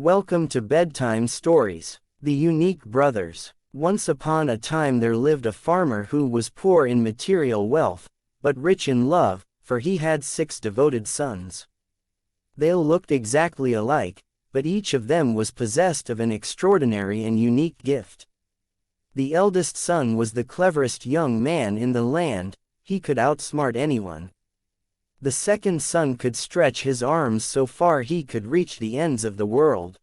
Welcome to Bedtime Stories. The Unique Brothers. Once upon a time there lived a farmer who was poor in material wealth, but rich in love, for he had 6 devoted sons. They all looked exactly alike, but each of them was possessed of an extraordinary and unique gift. The eldest son was the cleverest young man in the land. He could outsmart anyone. The second son could stretch his arms so far he could reach the ends of the world.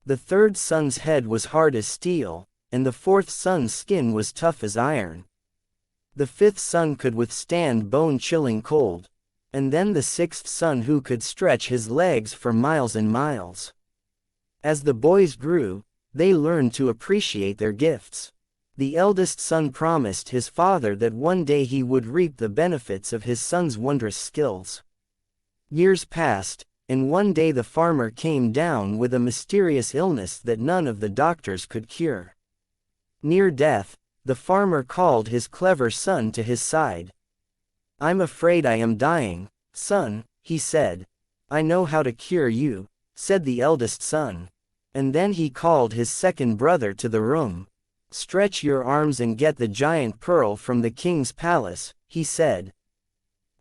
The third son's head was hard as steel, and the fourth son's skin was tough as iron. The fifth son could withstand bone-chilling cold, and then the sixth son who could stretch his legs for miles and miles. As the boys grew, they learned to appreciate their gifts. The eldest son promised his father that one day he would reap the benefits of his son's wondrous skills. Years passed, and one day the farmer came down with a mysterious illness that none of the doctors could cure. Near death, the farmer called his clever son to his side. "I'm afraid I am dying, son," he said. "I know how to cure you," said the eldest son. And then he called his second brother to the room. "Stretch your arms and get the giant pearl from the king's palace," he said.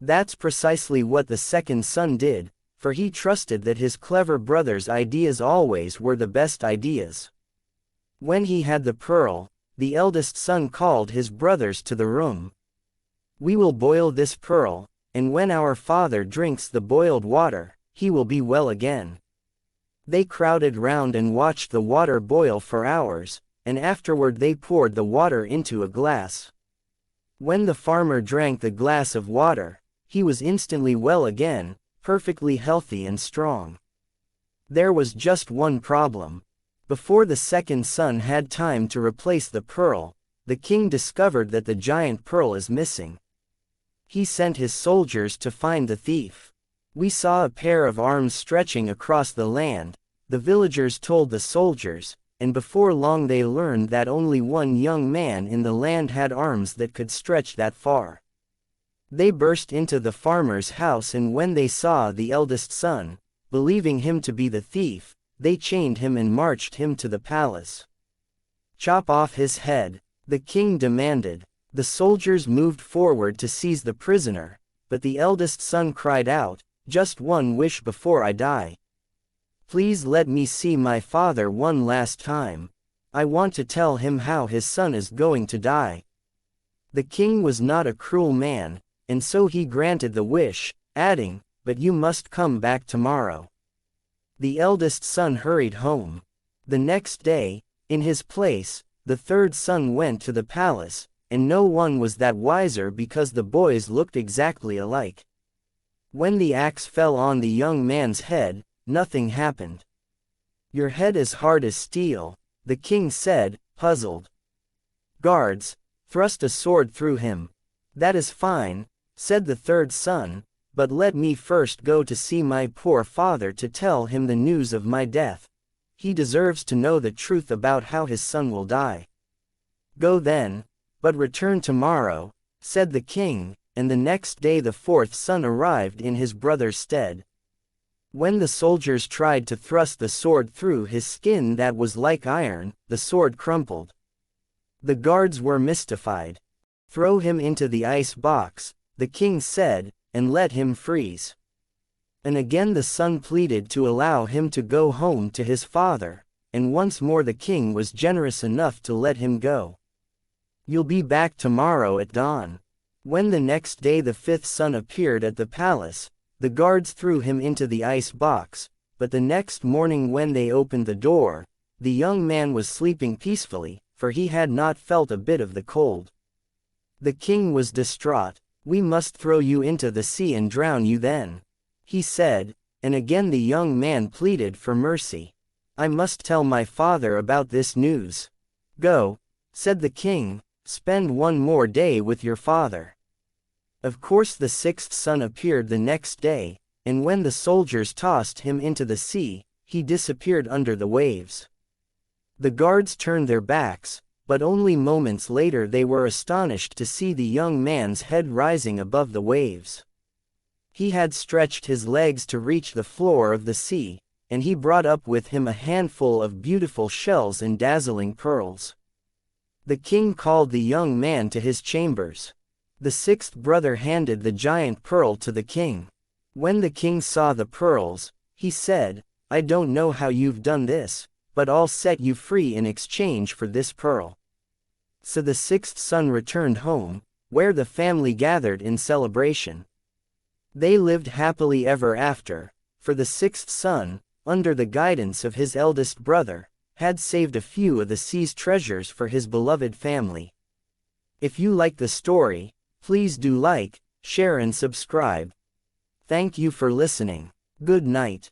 That's precisely what the second son did, for he trusted that his clever brother's ideas always were the best ideas. When he had the pearl, the eldest son called his brothers to the room. "We will boil this pearl, and when our father drinks the boiled water, he will be well again." They crowded round and watched the water boil for hours, and afterward they poured the water into a glass. When the farmer drank the glass of water, he was instantly well again, perfectly healthy and strong. There was just one problem. Before the second son had time to replace the pearl, the king discovered that the giant pearl is missing. He sent his soldiers to find the thief. "We saw a pair of arms stretching across the land," the villagers told the soldiers, and before long they learned that only one young man in the land had arms that could stretch that far. They burst into the farmer's house, and when they saw the eldest son, believing him to be the thief, they chained him and marched him to the palace. "Chop off his head," the king demanded. The soldiers moved forward to seize the prisoner, but the eldest son cried out, "Just one wish before I die. Please let me see my father one last time. I want to tell him how his son is going to die." The king was not a cruel man, and so he granted the wish, adding, "But you must come back tomorrow." The eldest son hurried home. The next day, in his place, the third son went to the palace, and no one was that wiser because the boys looked exactly alike. When the axe fell on the young man's head, nothing happened. "Your head is hard as steel," the king said, puzzled. "Guards, thrust a sword through him." "That is fine," said the third son, "but let me first go to see my poor father to tell him the news of my death. He deserves to know the truth about how his son will die." "Go then, but return tomorrow," said the king, and the next day the fourth son arrived in his brother's stead. When the soldiers tried to thrust the sword through his skin that was like iron, the sword crumpled. The guards were mystified. "Throw him into the ice box," the king said, "and let him freeze." And again the son pleaded to allow him to go home to his father, and once more the king was generous enough to let him go. "You'll be back tomorrow at dawn." When the next day the fifth son appeared at the palace, the guards threw him into the ice box, but the next morning when they opened the door, the young man was sleeping peacefully, for he had not felt a bit of the cold. The king was distraught. "We must throw you into the sea and drown you then," he said, and again the young man pleaded for mercy. "I must tell my father about this news." "Go," said the king, "spend one more day with your father." Of course the sixth son appeared the next day, and when the soldiers tossed him into the sea, he disappeared under the waves. The guards turned their backs, but only moments later they were astonished to see the young man's head rising above the waves. He had stretched his legs to reach the floor of the sea, and he brought up with him a handful of beautiful shells and dazzling pearls. The king called the young man to his chambers. The sixth brother handed the giant pearl to the king. When the king saw the pearls, he said, "I don't know how you've done this, but I'll set you free in exchange for this pearl." So the sixth son returned home, where the family gathered in celebration. They lived happily ever after, for the sixth son, under the guidance of his eldest brother, had saved a few of the sea's treasures for his beloved family. If you like the story, please do like, share and subscribe. Thank you for listening. Good night.